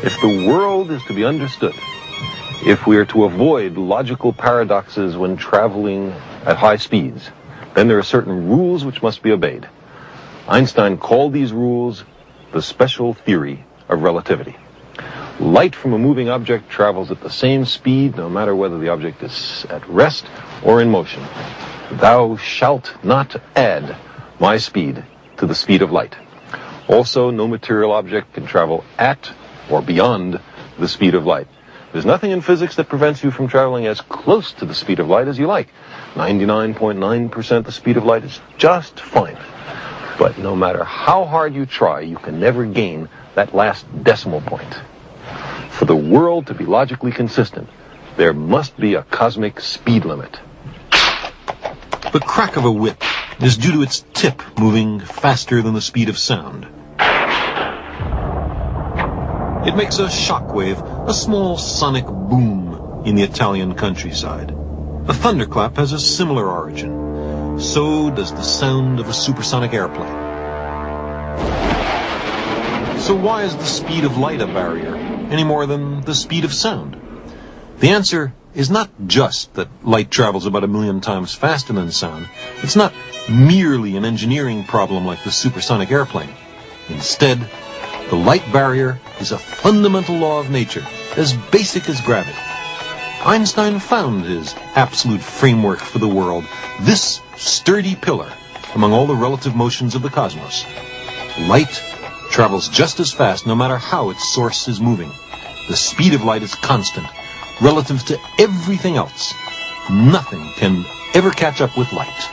If the world is to be understood, if we are to avoid logical paradoxes when traveling at high speeds, then there are certain rules which must be obeyed. Einstein called these rules the special theory of relativity. Light from a moving object travels at the same speed, no matter whether the object is at rest or in motion. Thou shalt not add my speed to the speed of light. Also, no material object can travel at or beyond the speed of light. There's nothing in physics that prevents you from traveling as close to the speed of light as you like. 99.9% the speed of light is just fine. But no matter how hard you try, you can never gain that last decimal point. For the world to be logically consistent, there must be a cosmic speed limit. The crack of a whip is due to its tip moving faster than the speed of sound. It makes a shockwave, a small sonic boom in the Italian countryside. A thunderclap has a similar origin. So does the sound of a supersonic airplane. So why is the speed of light a barrier, any more than the speed of sound? The answer is not just that light travels about 1,000,000 times faster than sound. It's not merely an engineering problem like the supersonic airplane. Instead, the light barrier is a fundamental law of nature, as basic as gravity. Einstein found his absolute framework for the world, this sturdy pillar among all the relative motions of the cosmos. Light travels just as fast no matter how its source is moving. The speed of light is constant, relative to everything else. Nothing can ever catch up with light.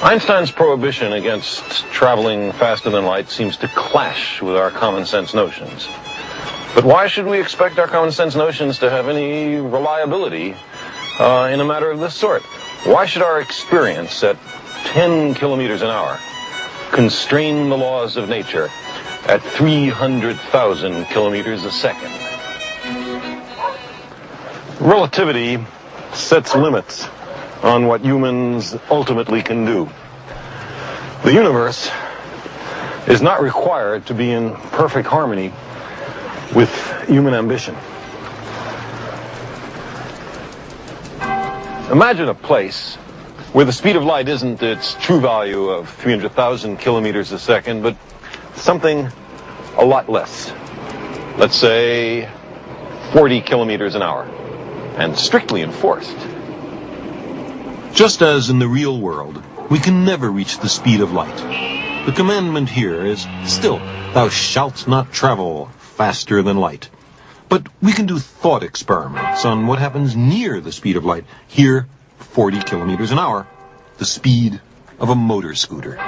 Einstein's prohibition against traveling faster than light seems to clash with our common sense notions. But why should we expect our common sense notions to have any reliability in a matter of this sort? Why should our experience at 10 kilometers an hour constrain the laws of nature at 300,000 kilometers a second? Relativity sets limits on what humans ultimately can do. The universe is not required to be in perfect harmony with human ambition. Imagine a place where the speed of light isn't its true value of 300,000 kilometers a second, but something a lot less. Let's say 40 kilometers an hour, and strictly enforced. Just as in the real world, we can never reach the speed of light. The commandment here is still, thou shalt not travel faster than light. But we can do thought experiments on what happens near the speed of light. Here, 40 kilometers an hour, the speed of a motor scooter.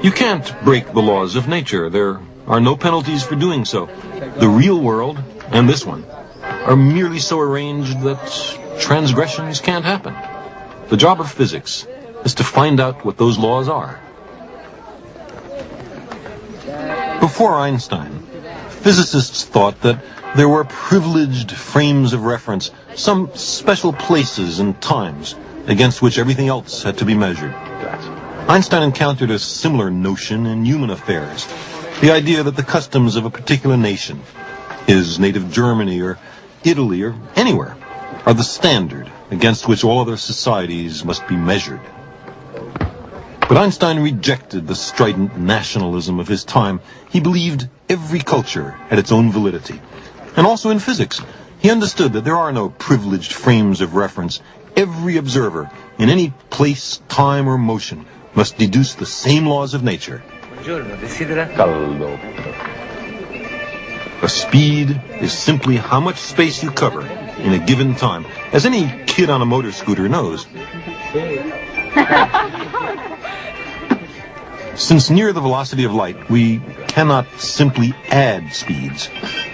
You can't break the laws of nature. There are no penalties for doing so. The real world, and this one, are merely so arranged that transgressions can't happen. The job of physics is to find out what those laws are. Before Einstein, physicists thought that there were privileged frames of reference, some special places and times against which everything else had to be measured. Einstein encountered a similar notion in human affairs, the idea that the customs of a particular nation, his native Germany or Italy or anywhere, are the standard against which all other societies must be measured. But Einstein rejected the strident nationalism of his time. He believed every culture had its own validity. And also in physics, he understood that there are no privileged frames of reference. Every observer, in any place, time, or motion, must deduce the same laws of nature. Caldo. A speed is simply how much space you cover in a given time, as any kid on a motor scooter knows. Since near the velocity of light, we cannot simply add speeds.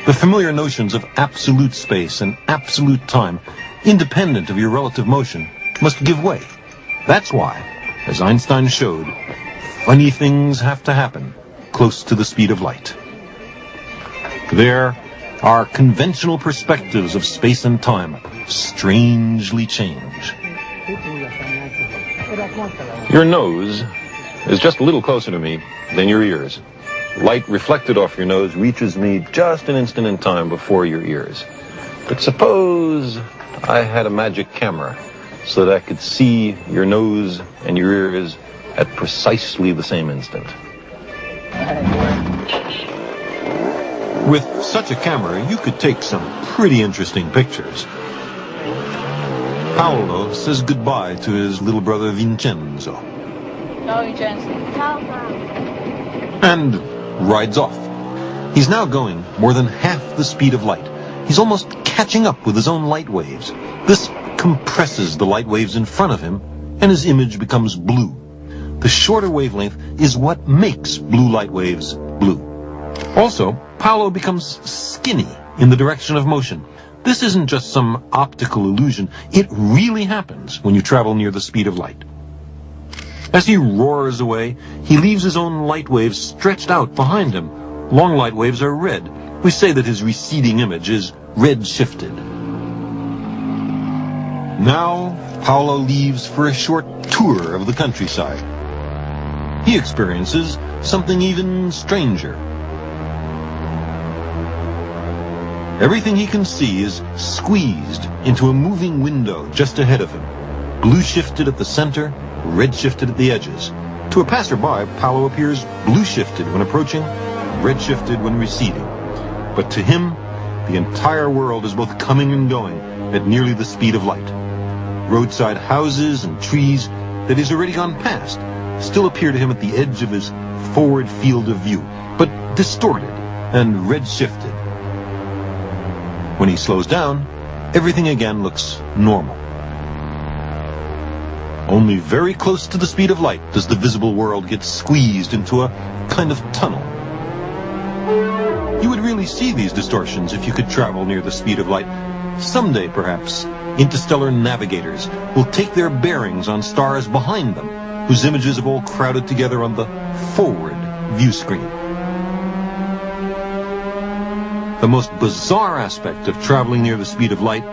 The familiar notions of absolute space and absolute time, independent of your relative motion, must give way. That's why, as Einstein showed, funny things have to happen close to the speed of light. There, our conventional perspectives of space and time strangely change. Your nose is just a little closer to me than your ears. Light reflected off your nose reaches me just an instant in time before your ears. But suppose I had a magic camera so that I could see your nose and your ears at precisely the same instant. With such a camera, you could take some pretty interesting pictures. Paolo says goodbye to his little brother Vincenzo. Ciao, Vincenzo. Ciao, And rides off. He's now going more than half the speed of light. He's almost catching up with his own light waves. This compresses the light waves in front of him, and his image becomes blue. The shorter wavelength is what makes blue light waves blue. Also, Paolo becomes skinny in the direction of motion. This isn't just some optical illusion. It really happens when you travel near the speed of light. As he roars away, he leaves his own light waves stretched out behind him. Long light waves are red. We say that his receding image is red-shifted. Now, Paolo leaves for a short tour of the countryside. He experiences something even stranger. Everything he can see is squeezed into a moving window just ahead of him. Blue-shifted at the center, red-shifted at the edges. To a passerby, Paolo appears blue-shifted when approaching, red-shifted when receding. But to him, the entire world is both coming and going at nearly the speed of light. Roadside houses and trees that he's already gone past still appear to him at the edge of his forward field of view, but distorted and red-shifted. When he slows down, everything again looks normal. Only very close to the speed of light does the visible world get squeezed into a kind of tunnel. You would really see these distortions if you could travel near the speed of light. Someday, perhaps, interstellar navigators will take their bearings on stars behind them, whose images have all crowded together on the forward view screen. The most bizarre aspect of traveling near the speed of light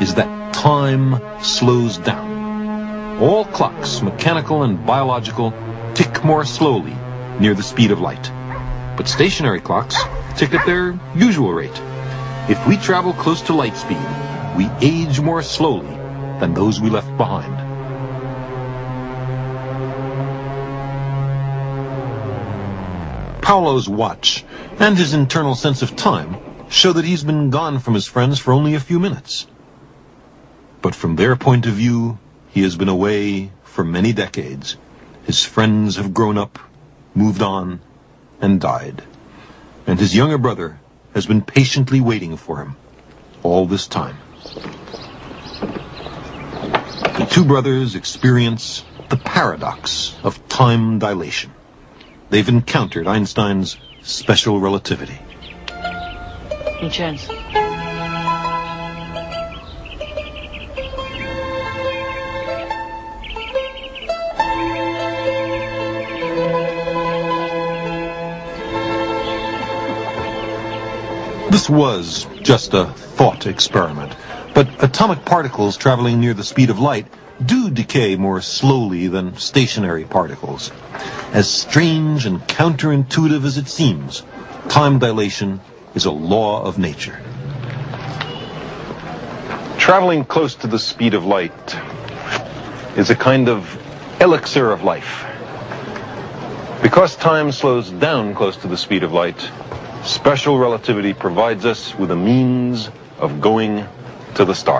is that time slows down. All clocks, mechanical and biological, tick more slowly near the speed of light. But stationary clocks tick at their usual rate. If we travel close to light speed, we age more slowly than those we left behind. Paolo's watch and his internal sense of time show that he's been gone from his friends for only a few minutes. But from their point of view, he has been away for many decades. His friends have grown up, moved on, and died. And his younger brother has been patiently waiting for him all this time. The two brothers experience the paradox of time dilation. They've encountered Einstein's special relativity. Vincenzo. This was just a thought experiment, but atomic particles traveling near the speed of light do decay more slowly than stationary particles. As strange and counterintuitive as it seems, time dilation is a law of nature. Traveling close to the speed of light is a kind of elixir of life. Because time slows down close to the speed of light, special relativity provides us with a means of going to the stars.